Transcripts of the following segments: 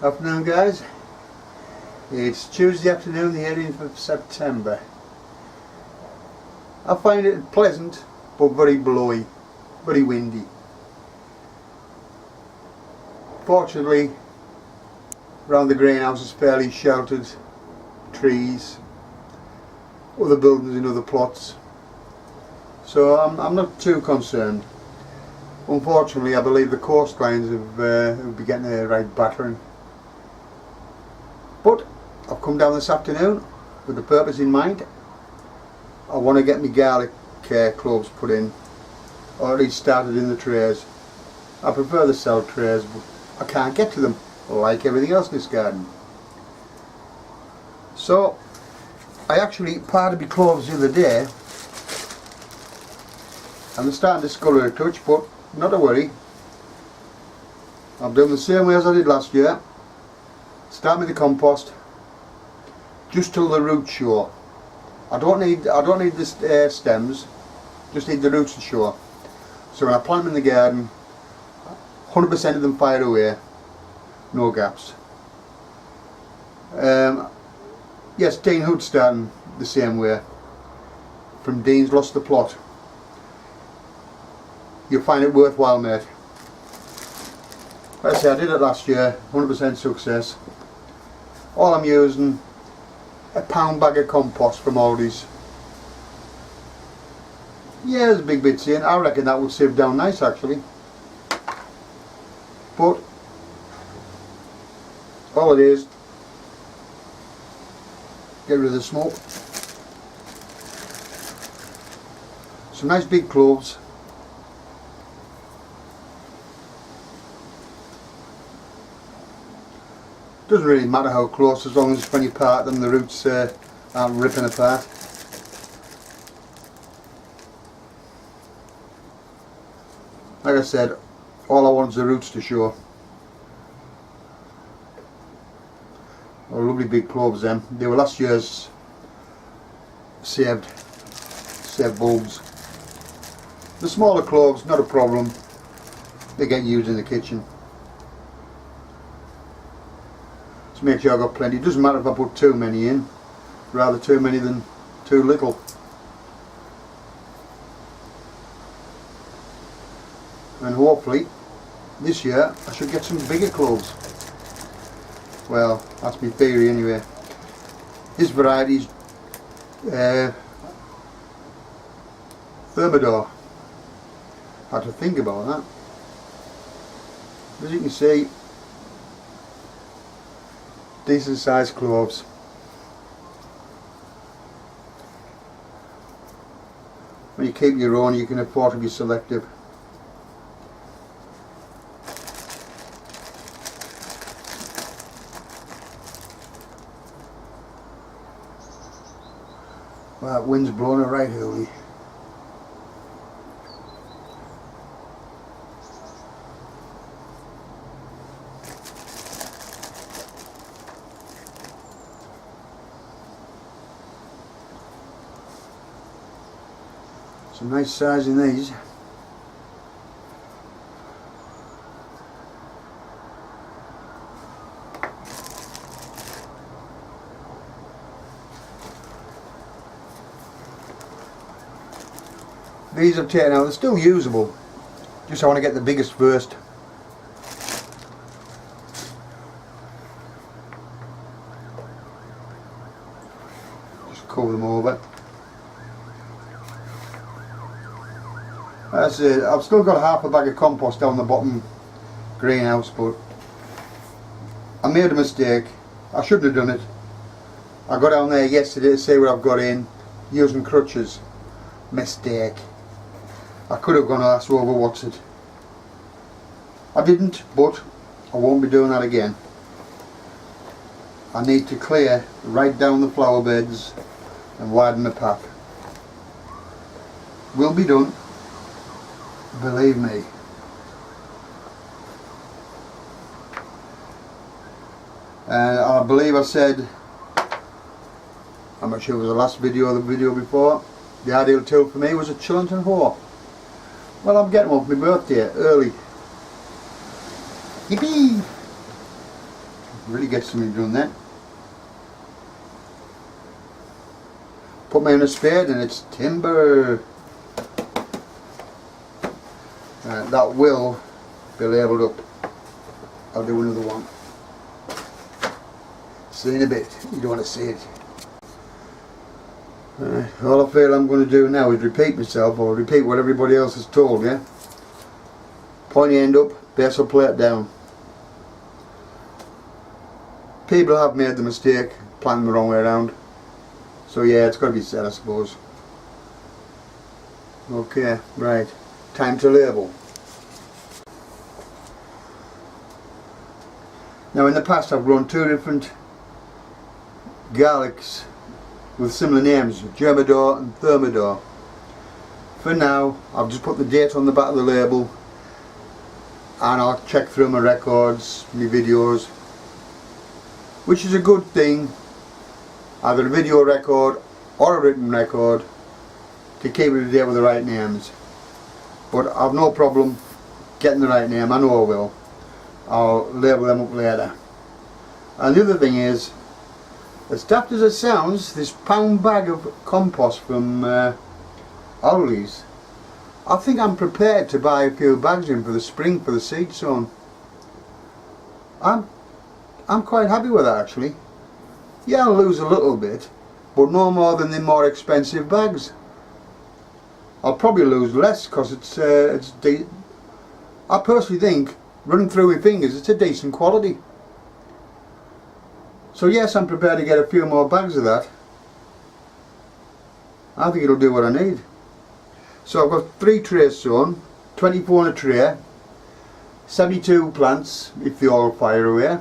Afternoon guys, it's Tuesday afternoon, the 18th of September. I find it pleasant but very blowy, very windy. Fortunately around the greenhouse is fairly sheltered, trees, other buildings in other plots, so I'm not too concerned. Unfortunately I believe the coastlines will be getting a right battering. But I've come down this afternoon with a purpose in mind. I want to get my garlic cloves put in, or at least started in the trays. I prefer the cell trays, but I can't get to them like everything else in this garden. So I actually parted my cloves the other day and they're starting to sculler a touch, but not to worry. I've done the same way as I did last year. Start with the compost just till the roots show. I don't need the stems, just need the roots to show. So when I plant them in the garden, 100% of them fire away, no gaps. Yes, Dean Hood's starting the same way. From Dean's Lost the Plot. You'll find it worthwhile, mate. Like I say, I did it last year, 100% success. All I'm using, a pound bag of compost from Aldi's. Yeah, there's big bits in. I reckon that would sieve down nice actually. But all it is, get rid of the smoke. Some nice big cloves. Doesn't really matter how close, as long as when you part them the roots aren't ripping apart. Like I said, all I want is the roots to show. Oh, lovely big cloves them. They were last year's saved bulbs. The smaller cloves, not a problem. They get used in the kitchen. To make sure I've got plenty. It doesn't matter if I put too many in, rather too many than too little. And hopefully this year I should get some bigger cloves. Well, that's my theory anyway. This variety's Thermidor. I had to think about that. As you can see, decent sized cloves. When you keep your own, you can afford to be selective. Well, that wind's blowing it right early. Some nice size in these. These I've taken out, they're still usable. Just I want to get the biggest first. Just cover them over. That's it. I've still got half a bag of compost down the bottom greenhouse, but I made a mistake. I shouldn't have done it. I got down there yesterday to see what I've got in using crutches. Mistake. I could have gone ask over what's it. I didn't, but I won't be doing that again. I need to clear right down the flower beds and widen the path. Will be done. Believe me. And I believe I said, I'm not sure it was the last video or the video before, the ideal tool for me was a chillington hoe. Well, I'm getting one for my birthday early. Yippee! Really get something done then. Put me in a spade and it's timber. That will be labelled up. I'll do another one. See in a bit, you don't want to see it. All I feel I'm going to do now is repeat myself, or repeat what everybody else has told you. Pointy end up, base of plate down. People have made the mistake, planting the wrong way around. So yeah, it's got to be said, I suppose. Okay, right. Time to label. Now in the past I've grown two different garlics with similar names, Germador and Thermador. For now, I've just put the date on the back of the label, and I'll check through my records, my videos, which is a good thing, either a video record or a written record, to keep it up to date with the right names. But I've no problem getting the right name, I know I will. I'll label them up later. And the other thing is, as daft as it sounds, this pound bag of compost from Aldi's, I think I'm prepared to buy a few bags in for the spring for the seed sown. I'm quite happy with that actually. Yeah, I'll lose a little bit, but no more than the more expensive bags. I'll probably lose less because I personally think, running through my fingers, it's a decent quality. So yes, I'm prepared to get a few more bags of that. I think it'll do what I need. So I've got 3 trays sown, 24 in a tray, 72 plants if they all fire away,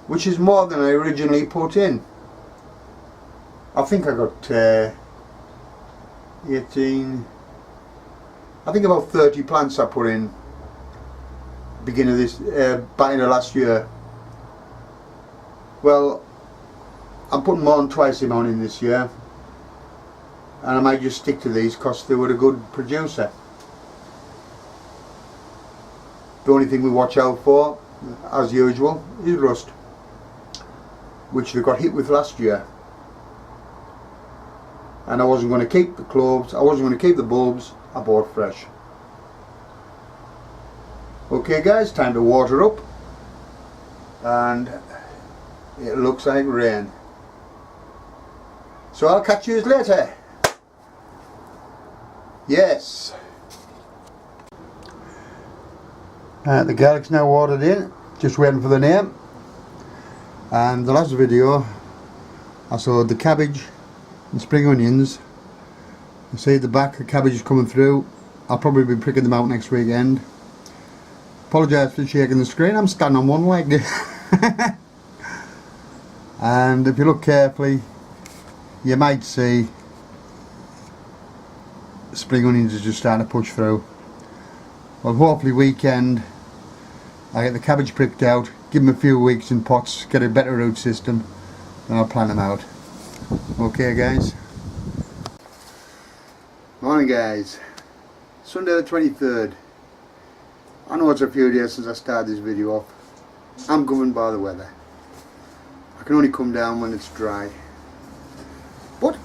which is more than I originally put in. I think I got 18, I think about 30 plants I put in beginning of this, back in the last year. Well, I'm putting more than twice the amount in this year, and I might just stick to these because they were a good producer. The only thing we watch out for, as usual, is rust, which they got hit with last year. And I wasn't going to keep the cloves, I wasn't going to keep the bulbs, I bought fresh. Okay guys, time to water up, and it looks like rain. So I'll catch you later. Yes. The garlic's now watered in, just waiting for the name. And the last video I sowed the cabbage and spring onions. You see at the back the cabbage is coming through. I'll probably be pricking them out next weekend. Apologise for shaking the screen, I'm standing on one leg. And if you look carefully, you might see spring onions are just starting to push through. Well, hopefully weekend I get the cabbage pricked out, give them a few weeks in pots, get a better root system, then I'll plant them out. Okay guys. Morning guys. Sunday the 23rd. I know it's a few days since I started this video off. I'm governed by the weather. I can only come down when it's dry. But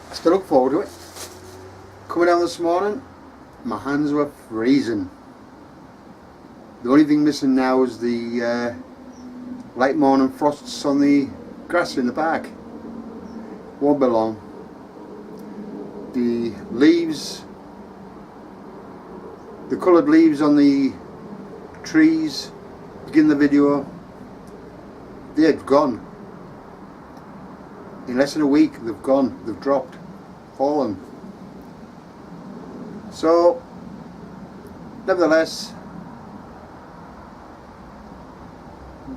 I still look forward to it. Coming down this morning, my hands were freezing. The only thing missing now is the late morning frosts on the grass in the park. Won't be long. The leaves, the coloured leaves on the trees, begin the video, they've gone. In less than a week they've gone, they've dropped, fallen. So, nevertheless,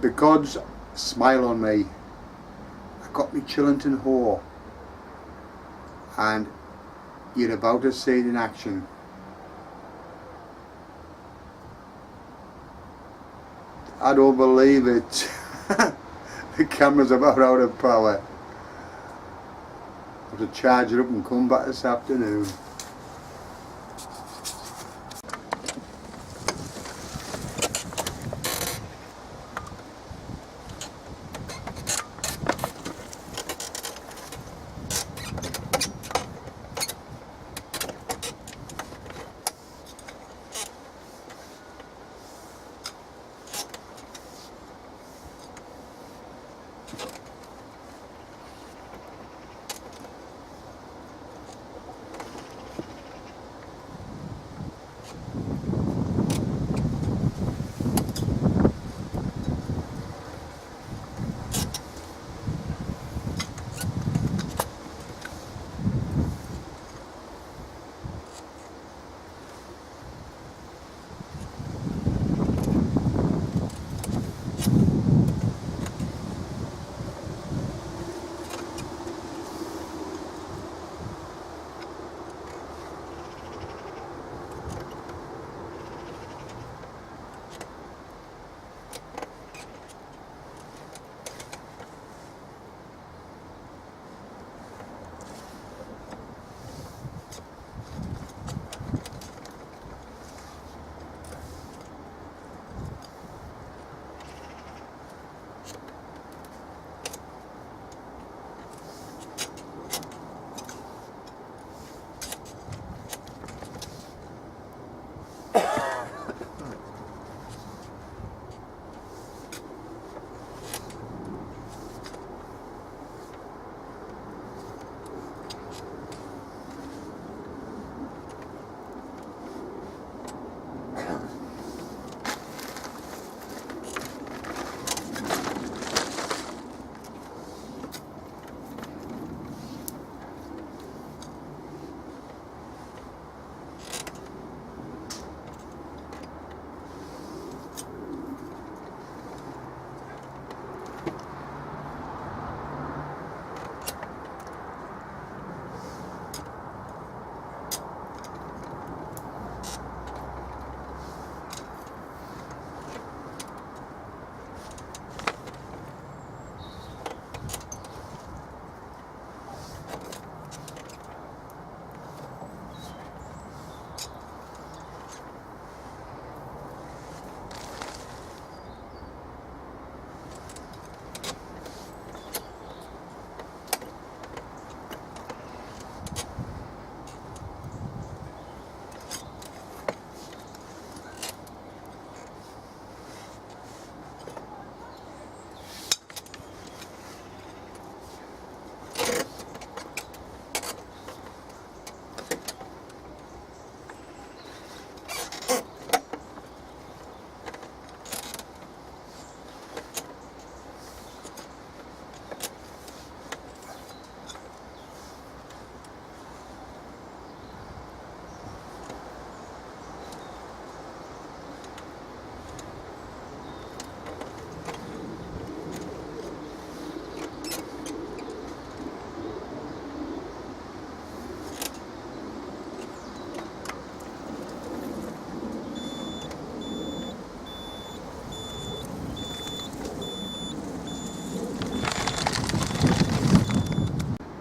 the gods smile on me. I got me Chillington hoe, and you're about to see it in action. I don't believe it. The camera's about out of power. I have to charge it up and come back this afternoon.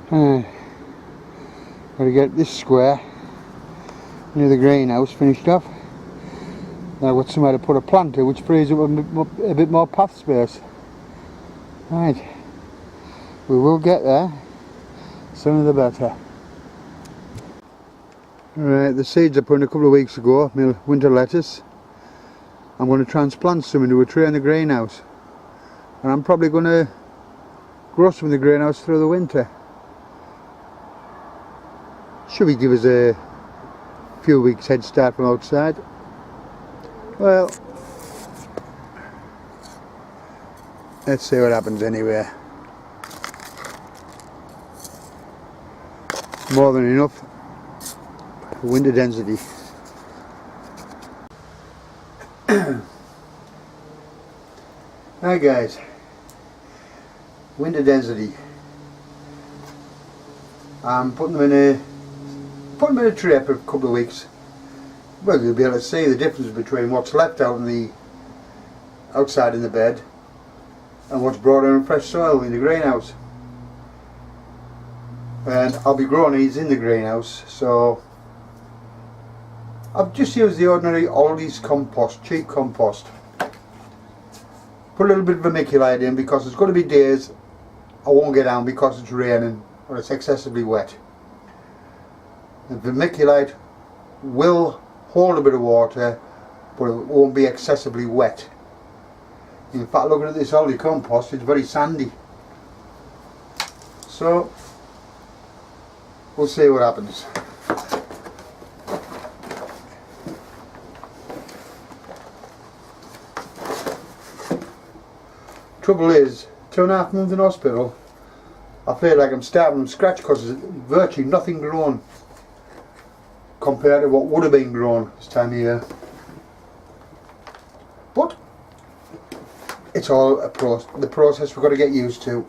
Gotta get this square near the greenhouse finished off. Now I've got somewhere to put a plant to, which frees up a bit more path space. Right, we will get there, sooner the better. Right, the seeds I put in a couple of weeks ago, my winter lettuce. I'm going to transplant some into a tray in the greenhouse, and I'm probably going to grow some in the greenhouse through the winter. Should we give us a few weeks head start from outside? Well, let's see what happens anyway. More than enough for winter density. Hi guys, winter density. I'm putting them in a tray for a couple of weeks. Well, you'll be able to see the difference between what's left out in the outside in the bed and what's brought in fresh soil in the greenhouse. And I'll be growing these in the greenhouse, so I've just used the ordinary Aldi's compost, cheap compost. Put a little bit of vermiculite in because there's going to be days I won't get down because it's raining or it's excessively wet. The vermiculite will hold a bit of water, but it won't be excessively wet. In fact, looking at this Aldi compost, it's very sandy. So we'll see what happens. Trouble is, 2.5 months in hospital, I feel like I'm starting from scratch because there's virtually nothing grown compared to what would have been grown this time of year. But it's all the process we've got to get used to.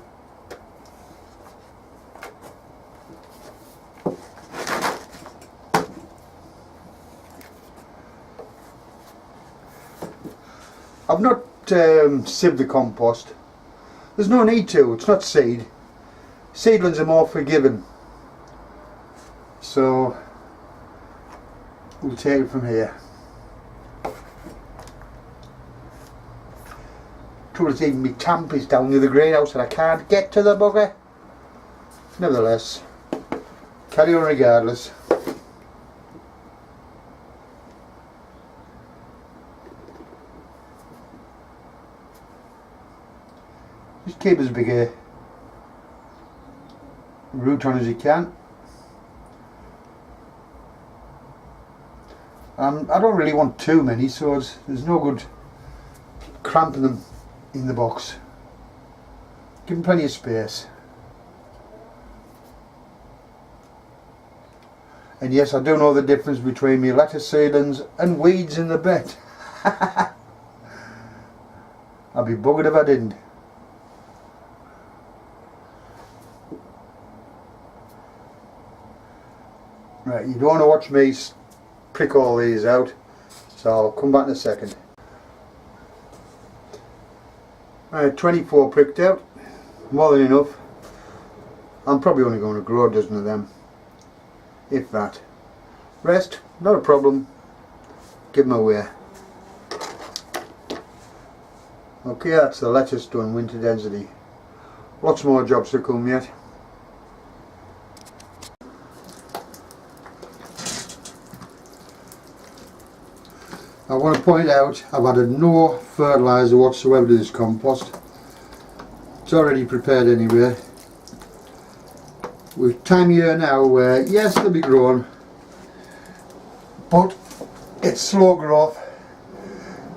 I've not sieved the compost. There's no need to, it's not seed. Seedlings are more forgiving. So we'll take it from here. Trouble is even my tamp is down near the greenhouse and I can't get to the bugger. Nevertheless, carry on regardless. Just keep as big a root on as you can. I don't really want too many, so there's no good cramping them in the box. Give them plenty of space. And yes, I do know the difference between my lettuce seedlings and weeds in the bed. I'd be buggered if I didn't. Right, you don't want to watch me prick all these out, so I'll come back in a second. Right, 24 pricked out, more than enough. I'm probably only going to grow a dozen of them, if that. Rest, not a problem, give them away. Okay, that's the lettuce done, winter density. Lots more jobs to come yet. I want to point out I've added no fertiliser whatsoever to this compost. It's already prepared anyway. We're time of year now where yes, they'll be growing, but it's slow growth.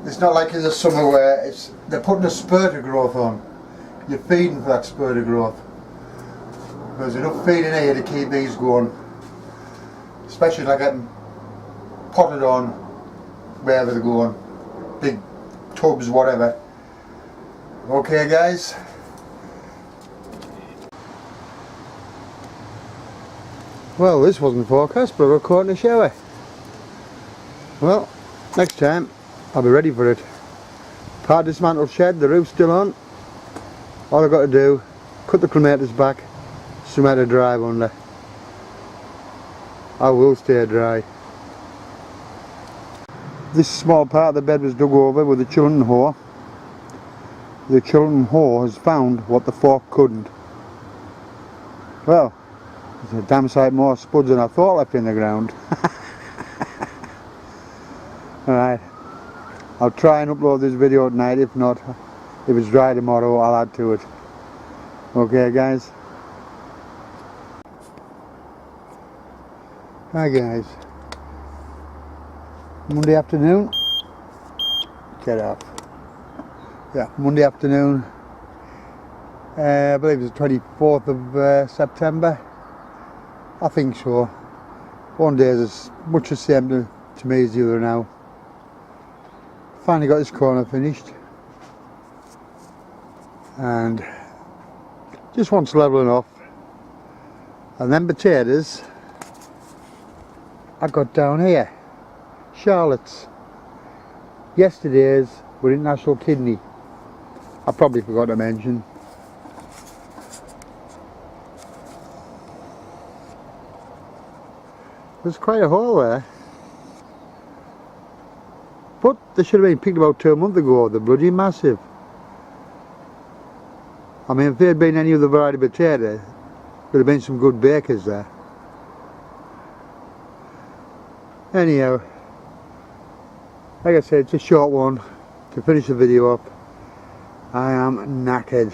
It's not like in the summer where they're putting a spurt of growth on. You're feeding for that spurt of growth. There's enough feeding here to keep these going, especially like getting potted on wherever they're going, big tubs, whatever. Okay guys, well, this wasn't forecast, but I got caught in a shower. Well, next time I'll be ready for it. Part dismantled shed, the roof's still on. All I've got to do, cut the clematis back somewhere to drive under. I will stay dry. This small part of the bed was dug over with a chillington hoe. The chillington hoe has found what the fork couldn't. Well, there's a damn sight more spuds than I thought left in the ground. Alright, I'll try and upload this video tonight. If not, if it's dry tomorrow, I'll add to it. Okay guys? Hi guys. Monday afternoon. Get up. Yeah, Monday afternoon. I believe it's the 24th of September. I think so. One day is as much the same to me as the other now. Finally got this corner finished. And just wants levelling off. And then potatoes I got down here. Charlotte's. Yesterday's were in National Kidney. I probably forgot to mention. There's quite a hole there. But they should have been picked about 2 months ago. They're bloody massive. I mean, if there had been any other variety of potato, there'd have been some good bakers there. Anyhow, like I said, it's a short one to finish the video up. I am knackered.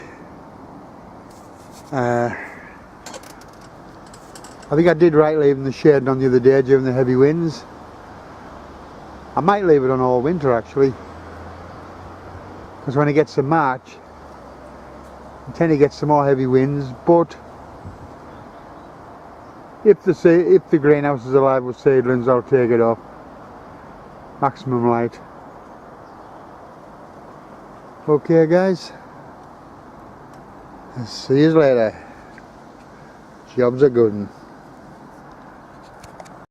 I think I did right leaving the shade on the other day during the heavy winds. I might leave it on all winter actually, because when it gets to March you tend to get some more heavy winds. But if the greenhouse is alive with seedlings, I'll take it off. Maximum light. Okay guys, see you later. Job's a good one.